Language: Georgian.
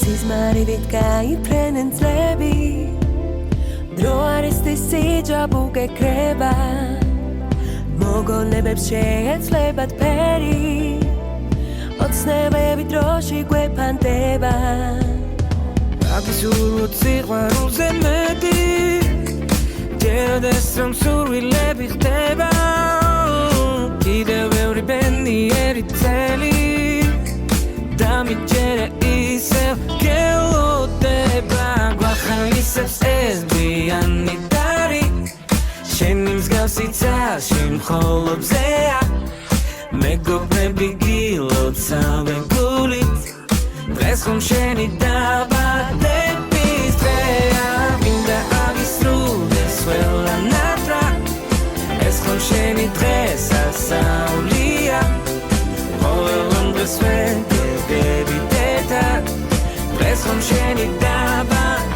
სიზმარივით გაიფრენენ წლები დრო არის სიჯაბუ გეკრება მოგონებებს შეეცლებათ ფერი ოცნებები დროში გვეფანტება აკისურვოთ სიყვარულზე მეტი ჯეროდეს რომ სურვილები ხდება კიდევ ბევრი ბედნიერი წელი დამიჯერე ისევ გელოდება გვახალისებს ეს გვიანი დარი შენი მსგავსი ცალში მხოლობზეა მეგობრები გილოცავენ გულით დღეს ხომ შენი დაბადების დღეა მინდა აგისრულდეს ყველანატრად ეს ხომ შენი დღესასწაულია ყოველ დღეს ვენდები დედა დღეს ხომ შენი დაბადების